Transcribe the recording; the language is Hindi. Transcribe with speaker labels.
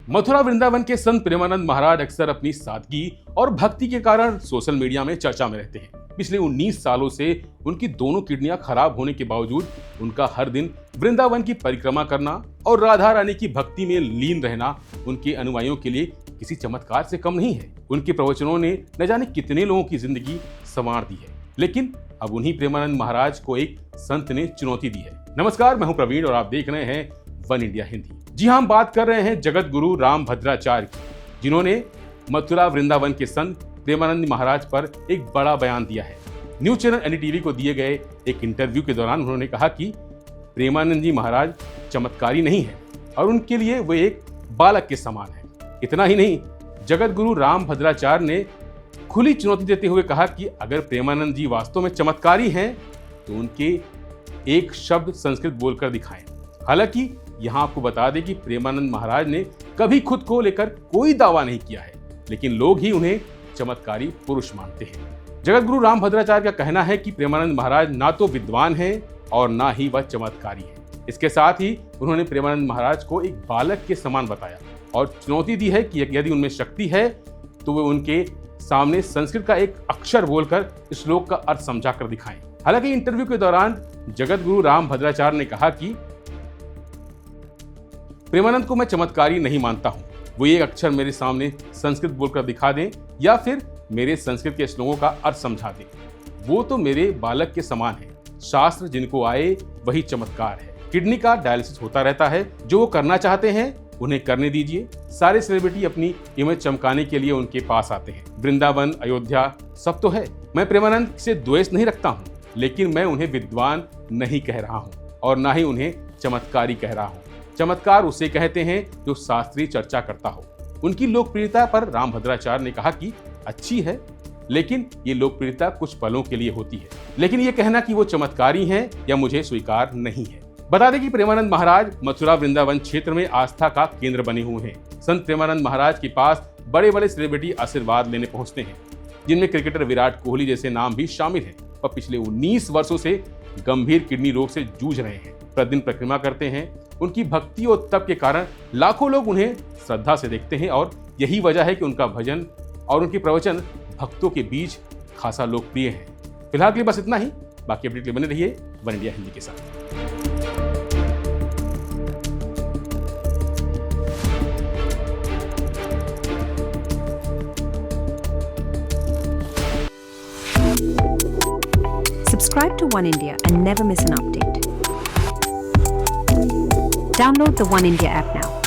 Speaker 1: मथुरा वृंदावन के संत प्रेमानंद महाराज अक्सर अपनी सादगी और भक्ति के कारण सोशल मीडिया में चर्चा में रहते हैं। पिछले 19 सालों से उनकी दोनों किडनियां खराब होने के बावजूद उनका हर दिन वृंदावन की परिक्रमा करना और राधा रानी की भक्ति में लीन रहना उनके अनुयायियों के लिए किसी चमत्कार से कम नहीं है। उनके प्रवचनों ने न जाने कितने लोगों की जिंदगी संवार दी है, लेकिन अब उन्हीं प्रेमानंद महाराज को एक संत ने चुनौती दी है। नमस्कार, मैं हूं प्रवीण और आप देख रहे हैं वन इंडिया हिंदी। जी हां, हम बात कर रहे हैं जगत गुरु राम भद्राचार्य की, जिन्होंने मथुरा वृंदावन के संत प्रेमानंद महाराज पर एक बड़ा बयान दिया है। न्यूज चैनल एनडीटीवी को दिए गए एक इंटरव्यू के दौरान उन्होंने कहा कि प्रेमानंद जी महाराज चमत्कारी नहीं है और उनके लिए वे एक बालक के समान है। इतना ही नहीं, जगत गुरु राम भद्राचार्य ने खुली चुनौती देते हुए कहा कि अगर प्रेमानंद जी वास्तव में चमत्कारी हैं तो उनके एक शब्द संस्कृत बोलकर दिखाएं। हालांकि यहां आपको बता दें कि प्रेमानंद महाराज ने कभी खुद को लेकर कोई दावा नहीं किया है, लेकिन लोग ही उन्हें चमत्कारी पुरुष मानते हैं। जगत गुरु राम भद्राचार्य का कहना है कि प्रेमानंद महाराज ना तो विद्वान हैं और ना ही वह चमत्कारी है। इसके साथ ही उन्होंने प्रेमानंद महाराज को एक बालक के समान बताया और चुनौती दी है कि यदि उनमें शक्ति है तो वे उनके सामने संस्कृत का एक अक्षर बोलकर श्लोक का अर्थ समझा कर दिखाएं। हालांकि इंटरव्यू के दौरान जगत गुरु राम भद्राचार्य ने कहा कि प्रेमानंद को मैं चमत्कारी नहीं मानता हूं। वो एक अक्षर मेरे सामने संस्कृत बोलकर दिखा दें या फिर मेरे संस्कृत के श्लोकों का अर्थ समझा दें, वो तो मेरे बालक के समान है। शास्त्र जिनको आए वही चमत्कार है। किडनी का डायलिसिस होता रहता है, जो वो करना चाहते हैं उन्हें करने दीजिए। सारे सेलिब्रिटी अपनी इमेज चमकाने के लिए उनके पास आते हैं। वृंदावन, अयोध्या सब तो है। मैं प्रेमानंद से द्वेष नहीं रखता हूँ, लेकिन मैं उन्हें विद्वान नहीं कह रहा हूँ और ना ही उन्हें चमत्कारी कह रहा हूँ। चमत्कार उसे कहते हैं जो शास्त्रीय चर्चा करता हो। उनकी लोकप्रियता पर राम भद्राचार्य ने कहा कि अच्छी है, लेकिन ये लोकप्रियता कुछ पलों के लिए होती है। लेकिन ये कहना कि वो चमत्कारी हैं या मुझे स्वीकार नहीं है। बता दें कि प्रेमानंद महाराज मथुरा वृंदावन क्षेत्र में आस्था का केंद्र बने हुए हैं। संत प्रेमानंद महाराज के पास बड़े बड़े सेलिब्रिटी आशीर्वाद लेने पहुंचते हैं, जिनमें क्रिकेटर विराट कोहली जैसे नाम भी शामिल हैं और पिछले 19 वर्षों से गंभीर किडनी रोग से जूझ रहे हैं। प्रतिदिन परिक्रमा करते हैं। उनकी भक्ति और तप के कारण लाखों लोग उन्हें श्रद्धा से देखते हैं और यही वजह है कि उनका भजन और उनके प्रवचन भक्तों के बीच खासा लोकप्रिय है। फिलहाल के लिए बस इतना ही। बाकी अपडेट के लिए बने रहिए वन इंडिया हिंदी के साथ।
Speaker 2: Subscribe to One India and never miss an update. Download the One India app now.